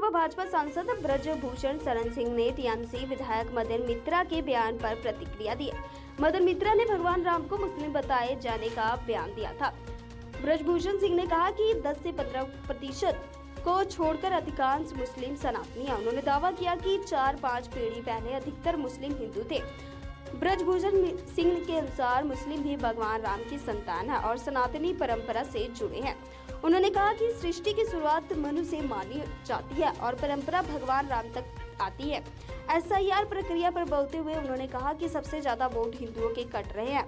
पूर्व भाजपा सांसद ब्रजभूषण शरण सिंह ने टीएमसी विधायक मदन मित्रा के बयान पर प्रतिक्रिया दी। मदन मित्रा ने भगवान राम को मुस्लिम बताए जाने का बयान दिया था। ब्रजभूषण सिंह ने कहा कि 10 से 15% को छोड़कर अधिकांश मुस्लिम सनातनी हैं। उन्होंने दावा किया कि 4-5 पीढ़ी पहले अधिकतर मुस्लिम हिंदू थे। ब्रजभूषण सिंह के अनुसार मुस्लिम भी भगवान राम की संतान है और सनातनी परंपरा से जुड़े हैं। उन्होंने कहा कि सृष्टि की शुरुआत मनु से मानी जाती है और परंपरा भगवान राम तक आती है। एसआईआर प्रक्रिया पर बोलते हुए उन्होंने कहा कि सबसे ज्यादा वोट हिंदुओं के कट रहे हैं।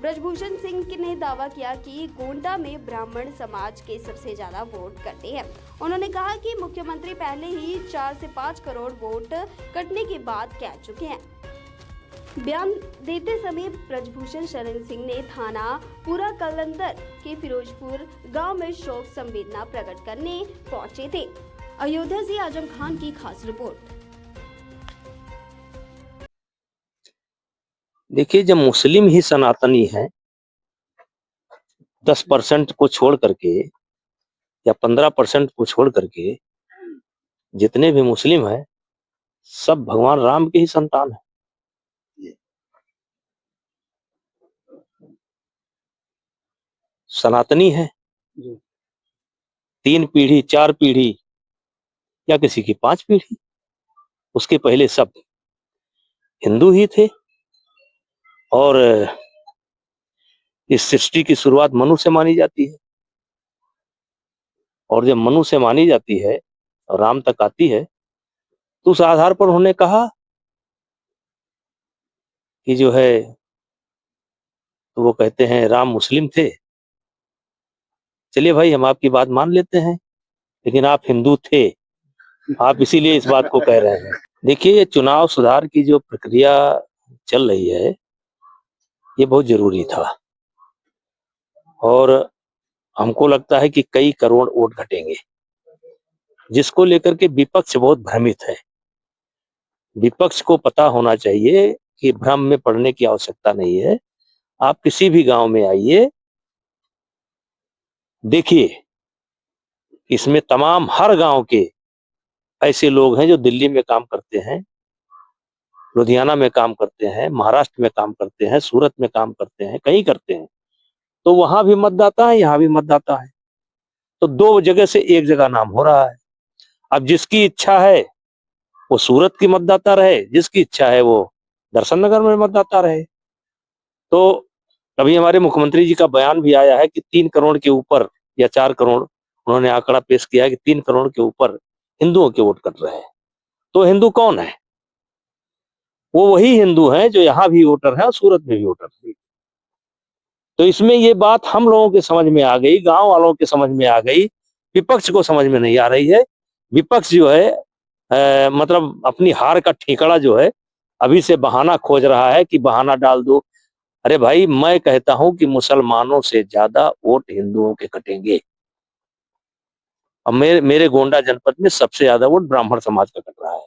ब्रजभूषण सिंह ने दावा किया कि गोंडा में ब्राह्मण समाज के सबसे ज्यादा वोट कटे हैं। उन्होंने कहा कि मुख्यमंत्री पहले ही 4 से 5 करोड़ वोट कटने की बात कह चुके हैं। बयान देते समय ब्रजभूषण शरण सिंह ने थाना पूरा कलंदर के फिरोजपुर गांव में शोक संवेदना प्रकट करने पहुंचे थे। अयोध्या से आजम खान की खास रिपोर्ट। देखिए, जब मुस्लिम ही सनातनी है 10% को छोड़ करके या 15% को छोड़ करके जितने भी मुस्लिम हैं सब भगवान राम के ही संतान है। सनातनी है 3 पीढ़ी 4 पीढ़ी या किसी की 5 पीढ़ी, उसके पहले सब हिंदू ही थे। और इस सृष्टि की शुरुआत मनु से मानी जाती है और जब मनु से मानी जाती है और राम तक आती है तो उस आधार पर उन्होंने कहा कि जो है तो वो कहते हैं राम मुस्लिम थे। चलिए भाई, हम आपकी बात मान लेते हैं, लेकिन आप हिंदू थे, आप इसीलिए इस बात को कह रहे हैं। देखिए, ये चुनाव सुधार की जो प्रक्रिया चल रही है ये बहुत जरूरी था और हमको लगता है कि कई करोड़ वोट घटेंगे, जिसको लेकर के विपक्ष बहुत भ्रमित है। विपक्ष को पता होना चाहिए कि भ्रम में पड़ने की आवश्यकता नहीं है। आप किसी भी गांव में आइए, देखिए इसमें तमाम हर गांव के ऐसे लोग हैं जो दिल्ली में काम करते हैं, लुधियाना में काम करते हैं, महाराष्ट्र में काम करते हैं, सूरत में काम करते हैं, कहीं करते हैं। तो वहां भी मतदाता है, यहाँ भी मतदाता है। तो 2 जगह से एक जगह नाम हो रहा है। अब जिसकी इच्छा है वो सूरत की मतदाता रहे, जिसकी इच्छा है वो दर्शन नगर में मतदाता रहे। तो अभी हमारे मुख्यमंत्री जी का बयान भी आया है कि 3 करोड़ के ऊपर या 4 करोड़, उन्होंने आंकड़ा पेश किया है कि 3 करोड़ के ऊपर हिंदुओं के वोट कट रहे हैं। तो हिंदू कौन है? वो वही हिंदू हैं जो यहाँ भी वोटर हैं और सूरत में भी वोटर हैं। तो इसमें ये बात हम लोगों के समझ में आ गई, गांव वालों के समझ में आ गई, विपक्ष को समझ में नहीं आ रही है। विपक्ष जो है मतलब अपनी हार का ठिकाना जो है अभी से बहाना खोज रहा है कि बहाना डाल दो। अरे भाई, मैं कहता हूं कि मुसलमानों से ज्यादा वोट हिंदुओं के कटेंगे। अब मेरे गोंडा जनपद में सबसे ज्यादा वोट ब्राह्मण समाज का कट रहा है।